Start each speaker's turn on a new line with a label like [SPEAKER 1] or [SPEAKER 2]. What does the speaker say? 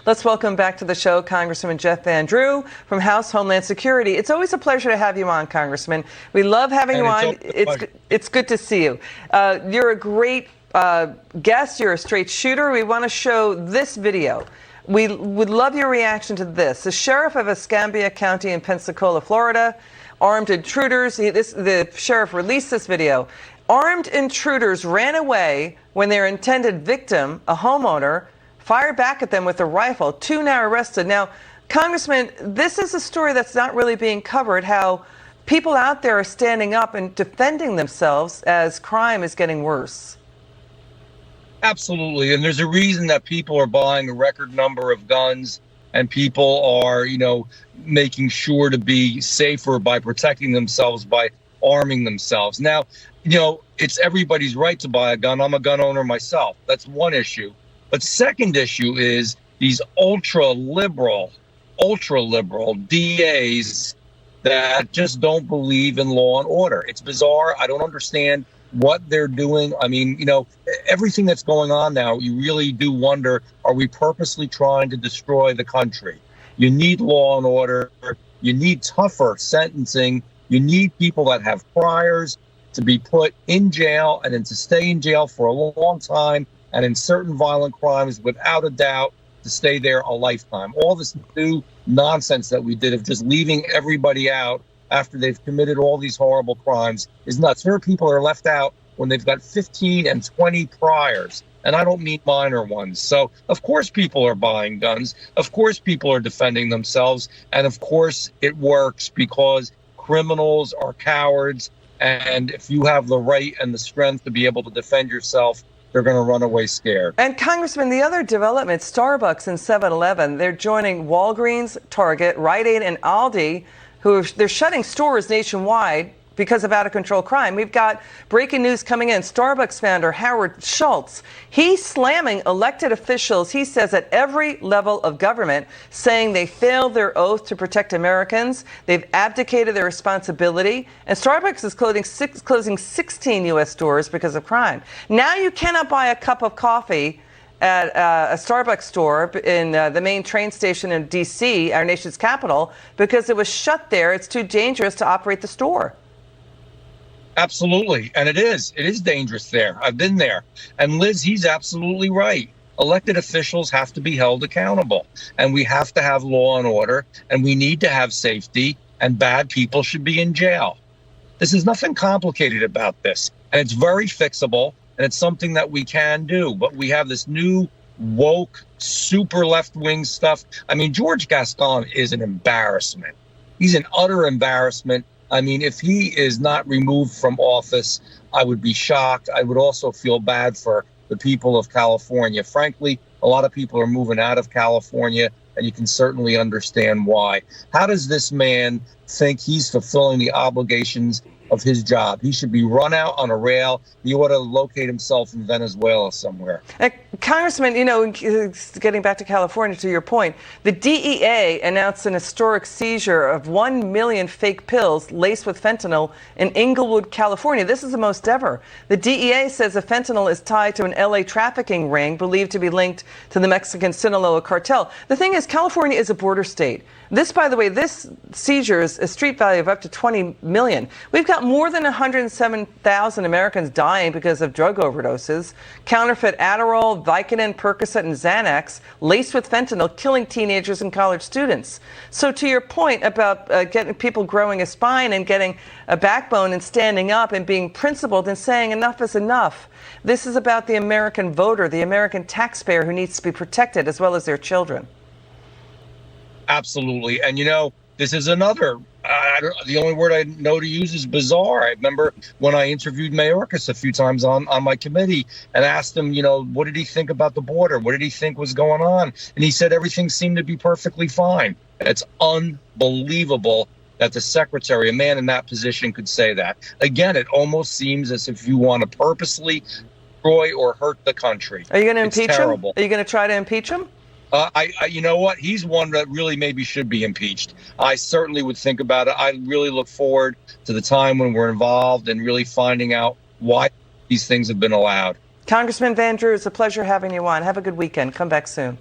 [SPEAKER 1] Let's welcome back to the show Congressman Jeff Van Drew from House Homeland Security. It's always a pleasure to have you on, Congressman. We love having you on. It's good to see you. You're a great guest. You're a straight shooter. We want to show this video. We would love your reaction to this. The sheriff of Escambia County in Pensacola, Florida, armed intruders. The sheriff released this video. Armed intruders ran away when their intended victim, a homeowner, fired back at them with a rifle. Two now arrested. Now, Congressman, this is a story that's not really being covered, how people out there are standing up and defending themselves as crime is getting worse.
[SPEAKER 2] Absolutely. And there's a reason that people are buying a record number of guns, and people are, making sure to be safer by protecting themselves, by arming themselves. Now, it's everybody's right to buy a gun. I'm a gun owner myself. That's one issue. But second issue is these ultra liberal DAs that just don't believe in law and order. It's bizarre. I don't understand what they're doing. I mean, everything that's going on now, you really do wonder, are we purposely trying to destroy the country? You need law and order. You need tougher sentencing. You need people that have priors to be put in jail and then to stay in jail for a long time, and in certain violent crimes, without a doubt, to stay there a lifetime. All this new nonsense that we did of just leaving everybody out after they've committed all these horrible crimes is nuts. There are people who are left out when they've got 15 and 20 priors, and I don't mean minor ones. So, of course, people are buying guns. Of course, people are defending themselves. And, of course, it works because criminals are cowards. And if you have the right and the strength to be able to defend yourself, they're going to run away scared.
[SPEAKER 1] And Congressman, the other development, Starbucks and 7-Eleven, they're joining Walgreens, Target, Rite Aid, and Aldi, they're shutting stores nationwide because of out-of-control crime. We've got breaking news coming in. Starbucks founder Howard Schultz, he's slamming elected officials, he says, at every level of government, saying they failed their oath to protect Americans. They've abdicated their responsibility. And Starbucks is closing 16 U.S. stores because of crime. Now you cannot buy a cup of coffee at a Starbucks store in the main train station in D.C., our nation's capital, because it was shut there. It's too dangerous to operate the store.
[SPEAKER 2] Absolutely. And it is dangerous there. I've been there. And Liz, he's absolutely right. Elected officials have to be held accountable, and we have to have law and order, and we need to have safety, and bad people should be in jail. This is nothing complicated about this, and it's very fixable, and it's something that we can do. But we have this new woke, super left-wing stuff. I mean, George Gascon is an embarrassment. He's an utter embarrassment. I mean, if he is not removed from office, I would be shocked. I would also feel bad for the people of California. Frankly, a lot of people are moving out of California, and you can certainly understand why. How does this man think he's fulfilling the obligations of his job? He should be run out on a rail. He ought to locate himself in Venezuela somewhere.
[SPEAKER 1] Congressman, getting back to California, to your point, the DEA announced an historic seizure of 1 million fake pills laced with fentanyl in Inglewood, California. This is the most ever. The DEA says the fentanyl is tied to an LA trafficking ring believed to be linked to the Mexican Sinaloa cartel. The thing is, California is a border state. This, by the way, this seizure is a street value of up to $20 million. We've got more than 107,000 Americans dying because of drug overdoses. Counterfeit Adderall, Vicodin, Percocet, and Xanax laced with fentanyl, killing teenagers and college students. So to your point about getting people growing a spine and getting a backbone and standing up and being principled and saying enough is enough. This is about the American voter, the American taxpayer who needs to be protected, as well as their children.
[SPEAKER 2] Absolutely. And, this is another, the only word I know to use is bizarre. I remember when I interviewed Mayorkas a few times on my committee and asked him, what did he think about the border? What did he think was going on? And he said everything seemed to be perfectly fine. It's unbelievable that the secretary, a man in that position, could say that. Again, it almost seems as if you want to purposely destroy or hurt the country.
[SPEAKER 1] Are you going to impeach him? Are you going to try to impeach him?
[SPEAKER 2] You know what? He's one that really maybe should be impeached. I certainly would think about it. I really look forward to the time when we're involved and really finding out why these things have been allowed.
[SPEAKER 1] Congressman Van Drew, it's a pleasure having you on. Have a good weekend. Come back soon.